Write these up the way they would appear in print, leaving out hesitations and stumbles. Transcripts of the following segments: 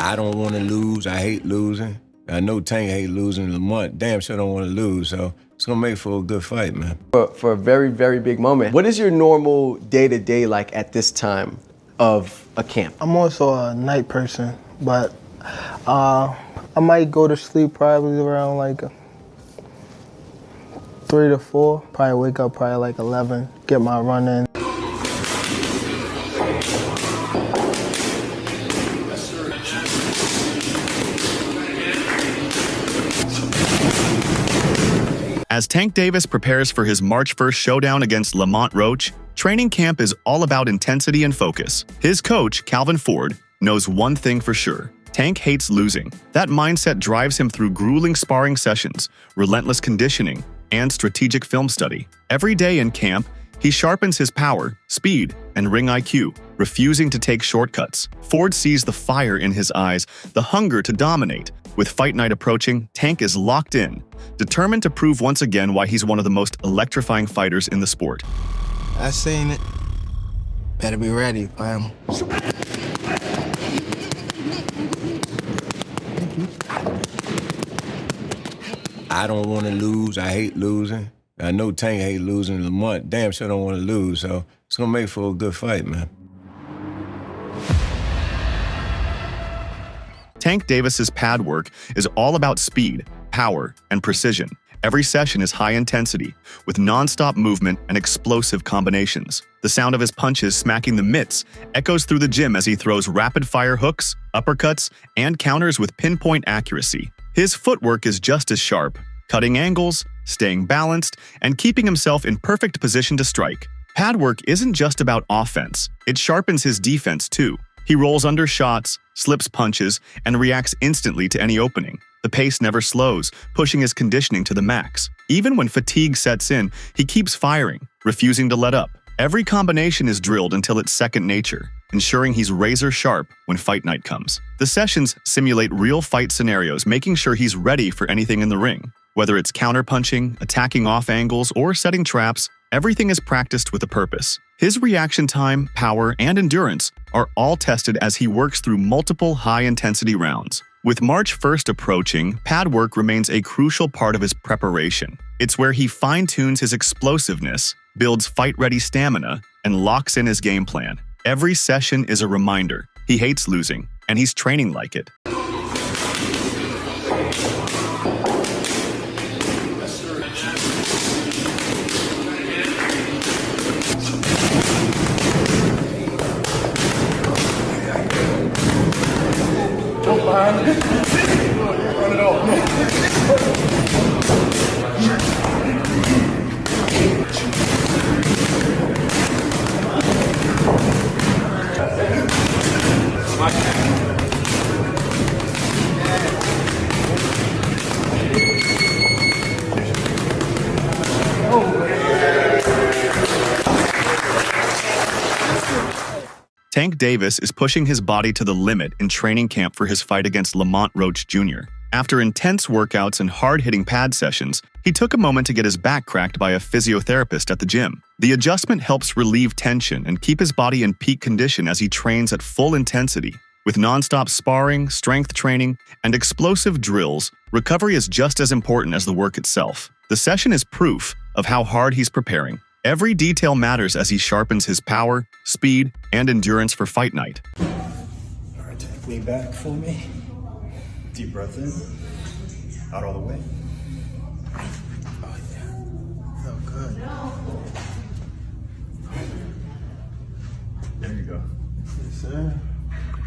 I don't want to lose. I hate losing. I know Tank hate losing. Lamont damn sure don't want to lose, so it's gonna make for a good fight, man. For a very, very big moment. What is your normal day-to-day like at this time of a camp? I'm also a night person, but I might go to sleep probably around like 3 to 4. Probably wake up probably like 11, get my run in. As Tank Davis prepares for his March 1st showdown against Lamont Roach, training camp is all about intensity and focus. His coach, Calvin Ford, knows one thing for sure. Tank hates losing. That mindset drives him through grueling sparring sessions, relentless conditioning, and strategic film study. Every day in camp, he sharpens his power, speed, and ring IQ, refusing to take shortcuts. Ford sees the fire in his eyes, the hunger to dominate. With fight night approaching, Tank is locked in, determined to prove once again why he's one of the most electrifying fighters in the sport. I seen it. Better be ready, fam. I don't want to lose. I hate losing. I know Tank hate losing. Lamont damn sure don't want to lose, so it's gonna make for a good fight, man. Tank Davis's pad work is all about speed, power, and precision. Every session is high intensity, with non-stop movement and explosive combinations. The sound of his punches smacking the mitts echoes through the gym as he throws rapid-fire hooks, uppercuts, and counters with pinpoint accuracy. His footwork is just as sharp, cutting angles, staying balanced, and keeping himself in perfect position to strike. Pad work isn't just about offense, it sharpens his defense too. He rolls under shots, slips punches, and reacts instantly to any opening. The pace never slows, pushing his conditioning to the max. Even when fatigue sets in, he keeps firing, refusing to let up. Every combination is drilled until it's second nature, ensuring he's razor sharp when fight night comes. The sessions simulate real fight scenarios, making sure he's ready for anything in the ring. Whether it's counterpunching, attacking off angles, or setting traps, everything is practiced with a purpose. His reaction time, power, and endurance are all tested as he works through multiple high-intensity rounds. With March 1st approaching, pad work remains a crucial part of his preparation. It's where he fine-tunes his explosiveness, builds fight-ready stamina, and locks in his game plan. Every session is a reminder. He hates losing, and he's training like it. Tank Davis is pushing his body to the limit in training camp for his fight against Lamont Roach Jr. After intense workouts and hard-hitting pad sessions, he took a moment to get his back cracked by a physiotherapist at the gym. The adjustment helps relieve tension and keep his body in peak condition as he trains at full intensity. With non-stop sparring, strength training, and explosive drills, recovery is just as important as the work itself. The session is proof of how hard he's preparing. Every detail matters as he sharpens his power, speed, and endurance for fight night. All right, take me back for me. Deep breath in, out all the way. Oh yeah, felt good. There you go. Yes, sir.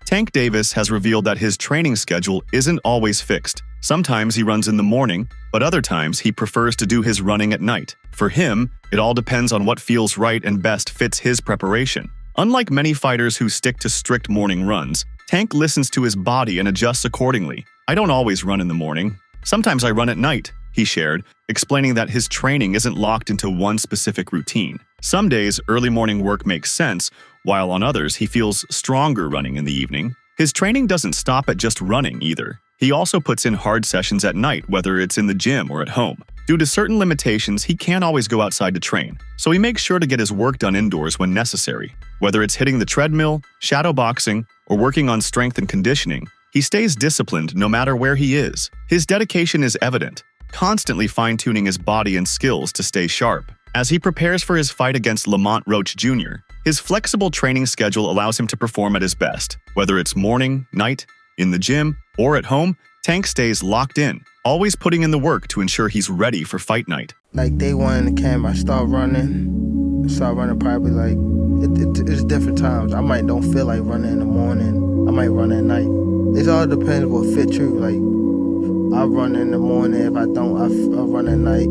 Tank Davis has revealed that his training schedule isn't always fixed. Sometimes he runs in the morning, but other times he prefers to do his running at night. For him, it all depends on what feels right and best fits his preparation. Unlike many fighters who stick to strict morning runs, Tank listens to his body and adjusts accordingly. "I don't always run in the morning. Sometimes I run at night," he shared, explaining that his training isn't locked into one specific routine. Some days, early morning work makes sense, while on others, he feels stronger running in the evening. His training doesn't stop at just running either. He also puts in hard sessions at night, whether it's in the gym or at home. Due to certain limitations, he can't always go outside to train, so he makes sure to get his work done indoors when necessary. Whether it's hitting the treadmill, shadow boxing, or working on strength and conditioning, He stays disciplined no matter where he is. His dedication is evident, constantly fine-tuning his body and skills to stay sharp. As he prepares for his fight against Lamont Roach Jr., his flexible training schedule allows him to perform at his best. Whether it's morning, night, in the gym, or at home, Tank stays locked in, always putting in the work to ensure he's ready for fight night. Like day one in the camp, I start running probably like, it's different times. I might don't feel like running in the morning. I might run at night. It all depends what fit you. Like, I run in the morning. If I don't, I run at night.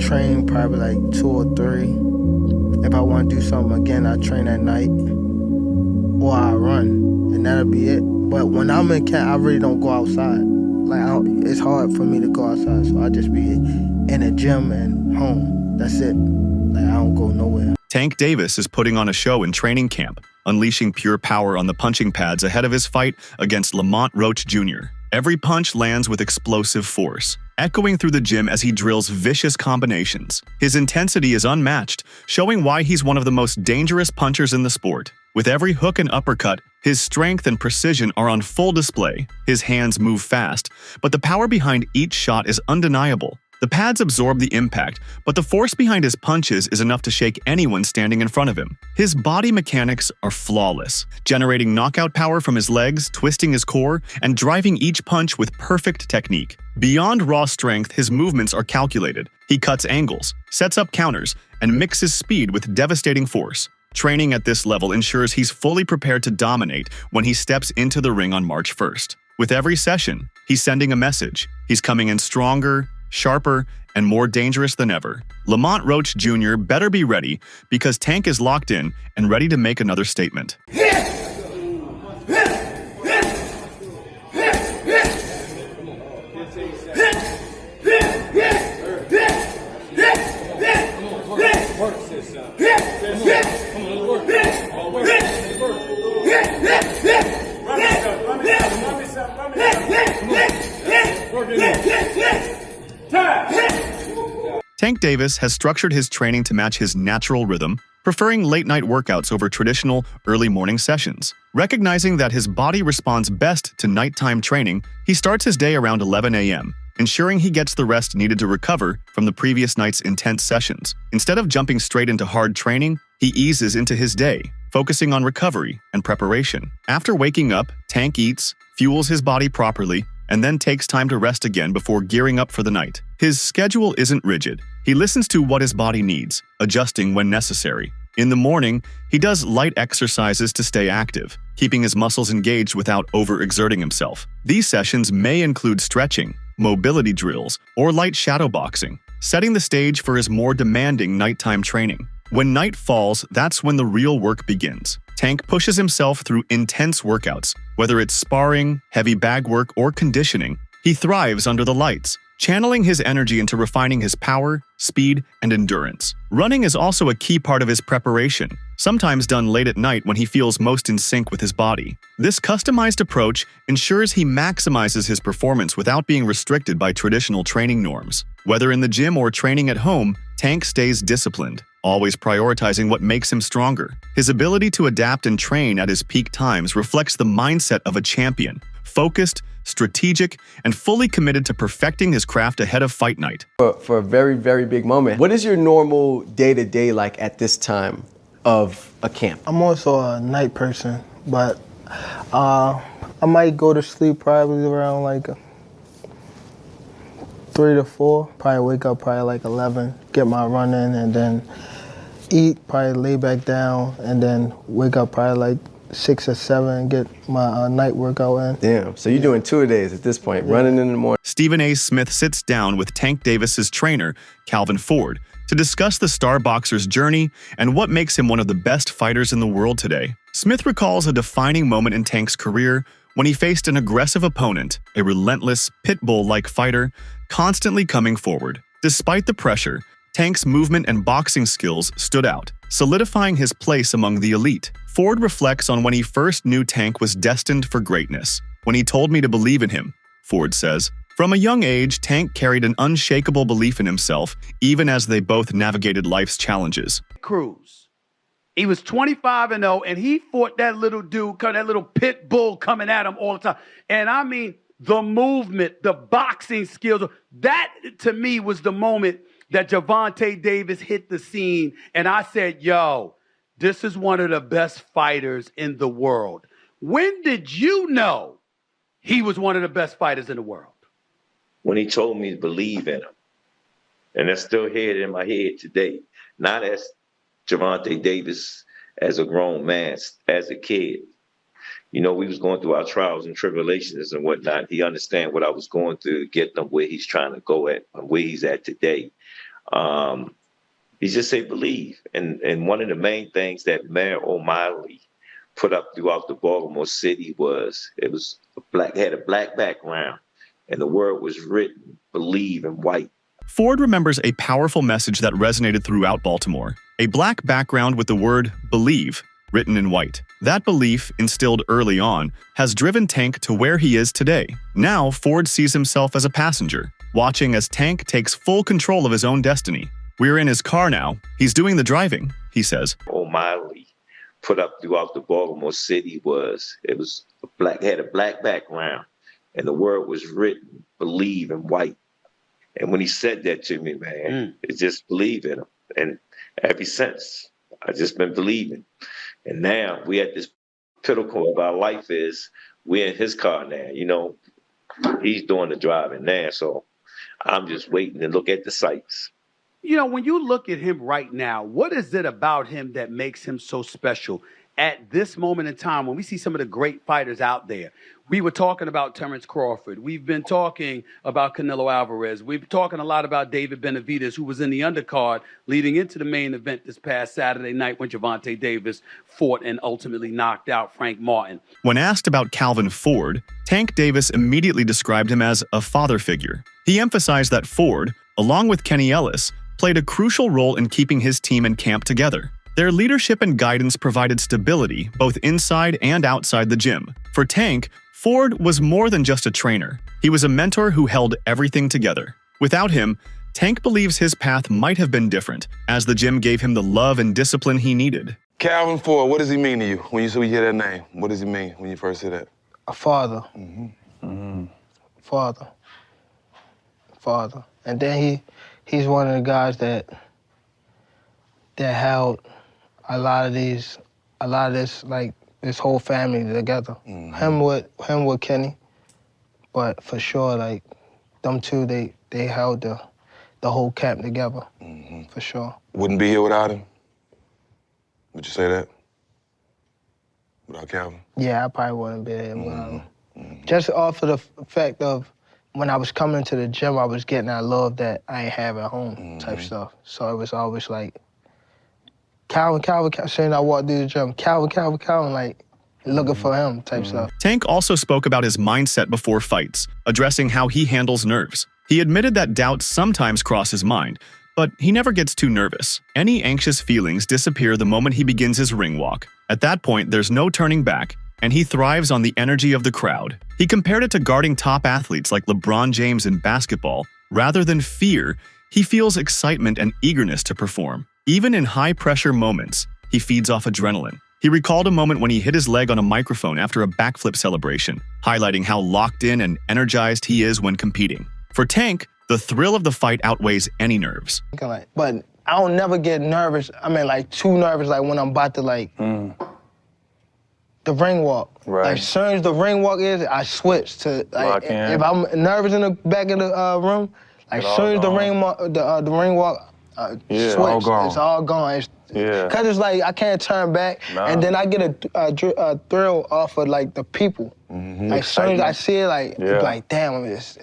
Train probably like 2 or 3. If I want to do something again, I train at night. Or I run, and that'll be it. But when I'm in camp, I really don't go outside. Like, it's hard for me to go outside, so I just be in the gym and home. That's it. Like, I don't go nowhere. Tank Davis is putting on a show in training camp, unleashing pure power on the punching pads ahead of his fight against Lamont Roach Jr. Every punch lands with explosive force, echoing through the gym as he drills vicious combinations. His intensity is unmatched, showing why he's one of the most dangerous punchers in the sport. With every hook and uppercut, his strength and precision are on full display. His hands move fast, but the power behind each shot is undeniable. The pads absorb the impact, but the force behind his punches is enough to shake anyone standing in front of him. His body mechanics are flawless, generating knockout power from his legs, twisting his core, and driving each punch with perfect technique. Beyond raw strength, his movements are calculated. He cuts angles, sets up counters, and mixes speed with devastating force. Training at this level ensures he's fully prepared to dominate when he steps into the ring on March 1st. With every session, he's sending a message. He's coming in stronger, sharper, and more dangerous than ever. Lamont Roach Jr. better be ready because Tank is locked in and ready to make another statement. Tank Davis has structured his training to match his natural rhythm, preferring late-night workouts over traditional early morning sessions. Recognizing that his body responds best to nighttime training, he starts his day around 11 a.m., ensuring he gets the rest needed to recover from the previous night's intense sessions. Instead of jumping straight into hard training, he eases into his day, focusing on recovery and preparation. After waking up, Tank eats, fuels his body properly, and then takes time to rest again before gearing up for the night. His schedule isn't rigid. He listens to what his body needs, adjusting when necessary. In the morning, he does light exercises to stay active, keeping his muscles engaged without overexerting himself. These sessions may include stretching, mobility drills, or light shadow boxing, setting the stage for his more demanding nighttime training. When night falls, that's when the real work begins. Tank pushes himself through intense workouts, whether it's sparring, heavy bag work, or conditioning. He thrives under the lights, channeling his energy into refining his power, speed, and endurance. Running is also a key part of his preparation, sometimes done late at night when he feels most in sync with his body. This customized approach ensures he maximizes his performance without being restricted by traditional training norms. Whether in the gym or training at home, Tank stays disciplined, always prioritizing what makes him stronger. His ability to adapt and train at his peak times reflects the mindset of a champion, focused, strategic, and fully committed to perfecting his craft ahead of fight night. For a very, very big moment, what is your normal day-to-day like at this time of a camp? I'm also a night person, but I might go to sleep probably around like 3 to 4. Probably wake up probably like 11, get my run in, and then eat, probably lay back down, and then wake up probably like 6 or 7, get my night workout in. Damn, so you're doing 2-a-days at this point, running in the morning. Stephen A. Smith sits down with Tank Davis's trainer, Calvin Ford, to discuss the star boxer's journey and what makes him one of the best fighters in the world today. Smith recalls a defining moment in Tank's career when he faced an aggressive opponent, a relentless, pit bull-like fighter, constantly coming forward. Despite the pressure, Tank's movement and boxing skills stood out, solidifying his place among the elite. Ford reflects on when he first knew Tank was destined for greatness. When he told me to believe in him, Ford says, from a young age, Tank carried an unshakable belief in himself, even as they both navigated life's challenges. Cruz He was 25-0, and he fought that little dude, that little pit bull coming at him all the time. And I mean, the movement, the boxing skills, that to me was the moment that Gervonta Davis hit the scene. And I said, yo, this is one of the best fighters in the world. When did you know he was one of the best fighters in the world? When he told me to believe in him. And that's still here in my head today. Not as Gervonta Davis as a grown man, as a kid. You know, we was going through our trials and tribulations and whatnot. He understand what I was going through to get him where he's trying to go at, where he's at today. He just say believe. And one of the main things that Mayor O'Malley put up throughout the Baltimore City was had a black background, and the word was written, believe, in white. Ford remembers a powerful message that resonated throughout Baltimore. A black background with the word believe written in white. That belief, instilled early on, has driven Tank to where he is today. Now, Ford sees himself as a passenger, watching as Tank takes full control of his own destiny. We're in his car now. He's doing the driving, he says. O'Malley put up throughout the Baltimore City had a black background, and the word was written, believe, in white. And when he said that to me, man, it just believe in him. And ever since, I just been believing. And now we at this pinnacle of our life we're in his car now. You know, he's doing the driving now. So I'm just waiting to look at the sights. You know, when you look at him right now, what is it about him that makes him so special at this moment in time when we see some of the great fighters out there? We were talking about Terrence Crawford. We've been talking about Canelo Alvarez. We've been talking a lot about David Benavidez, who was in the undercard leading into the main event this past Saturday night when Gervonta Davis fought and ultimately knocked out Frank Martin. When asked about Calvin Ford, Tank Davis immediately described him as a father figure. He emphasized that Ford, along with Kenny Ellis, played a crucial role in keeping his team and camp together. Their leadership and guidance provided stability both inside and outside the gym. For Tank, Ford was more than just a trainer. He was a mentor who held everything together. Without him, Tank believes his path might have been different, as the gym gave him the love and discipline he needed. Calvin Ford, what does he mean to you when you hear that name? What does he mean when you first hear that? A father. Father. And then he's one of the guys that held a lot of this, like, this whole family together. Him with Kenny, but for sure, like, them two, they held the whole camp together, for sure. Wouldn't be here without him? Would you say that? Without Calvin? Yeah, I probably wouldn't be here without him. Just off of the fact of when I was coming to the gym, I was getting that love that I ain't have at home type stuff. So it was always like, Calvin, saying I walked through the gym, Calvin, like, looking for him type stuff. Tank also spoke about his mindset before fights, addressing how he handles nerves. He admitted that doubts sometimes cross his mind, but he never gets too nervous. Any anxious feelings disappear the moment he begins his ring walk. At that point, there's no turning back, and he thrives on the energy of the crowd. He compared it to guarding top athletes like LeBron James in basketball. Rather than fear, he feels excitement and eagerness to perform. Even in high-pressure moments, he feeds off adrenaline. He recalled a moment when he hit his leg on a microphone after a backflip celebration, highlighting how locked in and energized he is when competing. For Tank, the thrill of the fight outweighs any nerves. But I don't never get nervous. I mean, like, too nervous, like, when I'm about to, like, the ring walk. Right. Like, as soon as the ring walk is, I switch to, like, if I'm nervous in the back of the room, like, as soon as the ring walk, switch. All gone. It's all gone. Cause it's like I can't turn back, and then I get a thrill off of like the people. Like as soon as I see it, like it's like damn, it's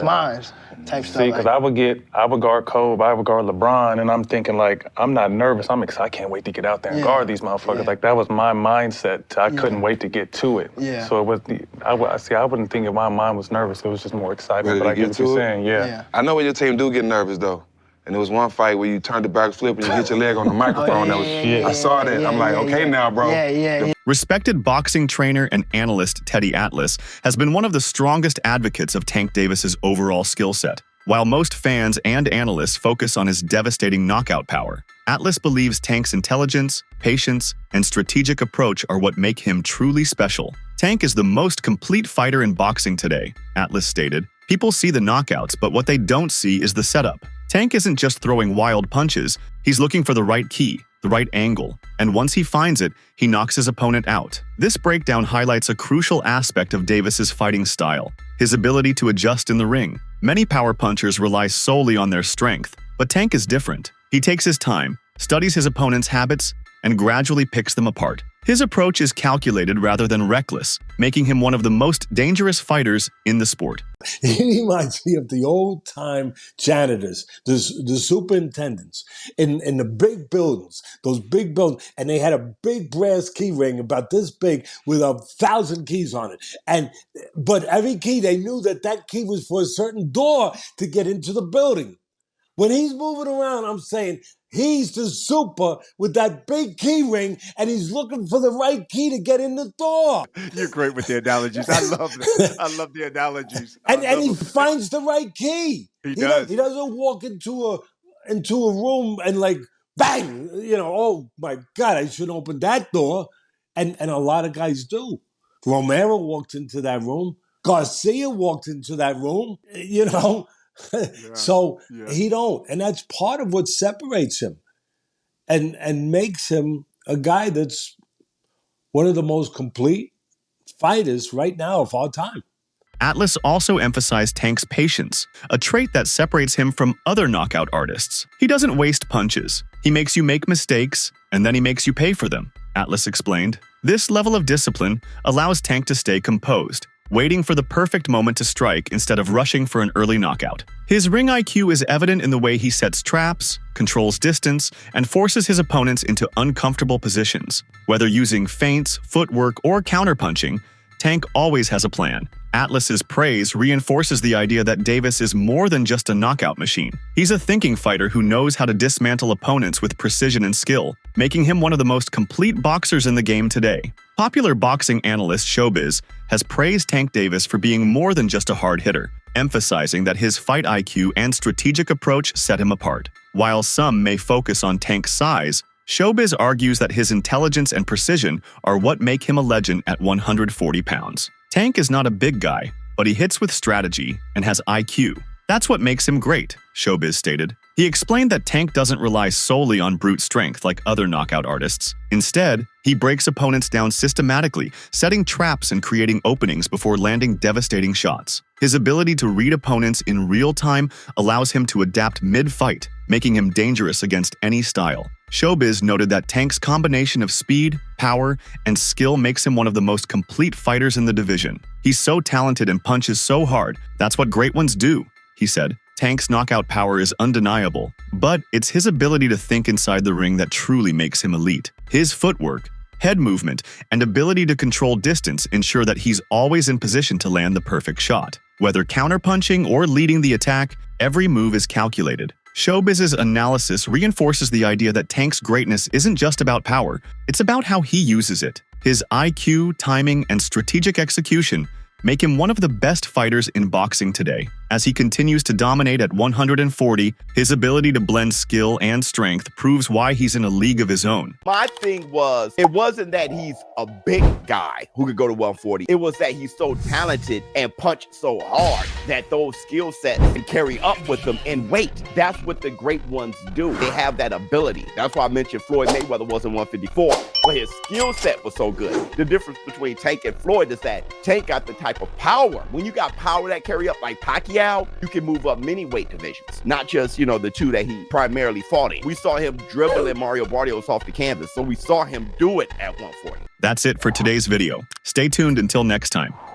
mine type stuff. See, because I would guard Kobe, I would guard LeBron, and I'm thinking like I'm not nervous. I'm excited. I can't wait to get out there and guard these motherfuckers. Like that was my mindset. I couldn't wait to get to it. So it was I wouldn't think if my mind was nervous. It was just more excitement. But I get what you're saying. I know when your team do get nervous though. And there was one fight where you turned the back flip and you hit your leg on the microphone. I saw that. I'm like, okay now, bro. Respected boxing trainer and analyst Teddy Atlas has been one of the strongest advocates of Tank Davis's overall skill set. While most fans and analysts focus on his devastating knockout power, Atlas believes Tank's intelligence, patience, and strategic approach are what make him truly special. Tank is the most complete fighter in boxing today, Atlas stated. People see the knockouts, but what they don't see is the setup. Tank isn't just throwing wild punches, he's looking for the right key, the right angle, and once he finds it, he knocks his opponent out. This breakdown highlights a crucial aspect of Davis's fighting style, his ability to adjust in the ring. Many power punchers rely solely on their strength, but Tank is different. He takes his time, studies his opponent's habits, and gradually picks them apart. His approach is calculated rather than reckless, making him one of the most dangerous fighters in the sport. He reminds me of the old-time janitors, the superintendents in the big buildings, those big buildings, and they had a big brass key ring about this big with 1,000 keys on it. But every key, they knew that key was for a certain door to get into the building. When he's moving around, I'm saying he's the super with that big key ring, and he's looking for the right key to get in the door. You're great with the analogies. I love that. I love the analogies. And he finds the right key. He does. He doesn't walk into a room and like, bang, oh my God, I shouldn't open that door. And a lot of guys do. Romero walked into that room. Garcia walked into that room, Yeah. So he don't. And that's part of what separates him and makes him a guy that's one of the most complete fighters right now of our time. Atlas also emphasized Tank's patience, a trait that separates him from other knockout artists. He doesn't waste punches. He makes you make mistakes, and then he makes you pay for them, Atlas explained. This level of discipline allows Tank to stay composed, waiting for the perfect moment to strike instead of rushing for an early knockout. His ring IQ is evident in the way he sets traps, controls distance, and forces his opponents into uncomfortable positions. Whether using feints, footwork, or counterpunching, Tank always has a plan. Atlas's praise reinforces the idea that Davis is more than just a knockout machine. He's a thinking fighter who knows how to dismantle opponents with precision and skill, making him one of the most complete boxers in the game today. Popular boxing analyst Showbiz has praised Tank Davis for being more than just a hard hitter, emphasizing that his fight IQ and strategic approach set him apart. While some may focus on Tank's size, Showbiz argues that his intelligence and precision are what make him a legend at 140 pounds. Tank is not a big guy, but he hits with strategy and has IQ. That's what makes him great, Showbiz stated. He explained that Tank doesn't rely solely on brute strength like other knockout artists. Instead, he breaks opponents down systematically, setting traps and creating openings before landing devastating shots. His ability to read opponents in real time allows him to adapt mid-fight, making him dangerous against any style. Showbiz noted that Tank's combination of speed, power, and skill makes him one of the most complete fighters in the division. He's so talented and punches so hard, that's what great ones do, he said. Tank's knockout power is undeniable, but it's his ability to think inside the ring that truly makes him elite. His footwork, head movement, and ability to control distance ensure that he's always in position to land the perfect shot. Whether counterpunching or leading the attack, every move is calculated. Showbiz's analysis reinforces the idea that Tank's greatness isn't just about power, it's about how he uses it. His IQ, timing, and strategic execution make him one of the best fighters in boxing today. As he continues to dominate at 140, his ability to blend skill and strength proves why he's in a league of his own. My thing was, it wasn't that he's a big guy who could go to 140. It was that he's so talented and punched so hard that those skill sets can carry up with him in weight. That's what the great ones do. They have that ability. That's why I mentioned Floyd Mayweather wasn't 154, but his skill set was so good. The difference between Tank and Floyd is that Tank got the type of power. When you got power that carry up like Pacquiao, you can move up many weight divisions, not just, the two that he primarily fought in. We saw him dribbling Mario Barrios off the canvas, so we saw him do it at 140. That's it for today's video. Stay tuned until next time.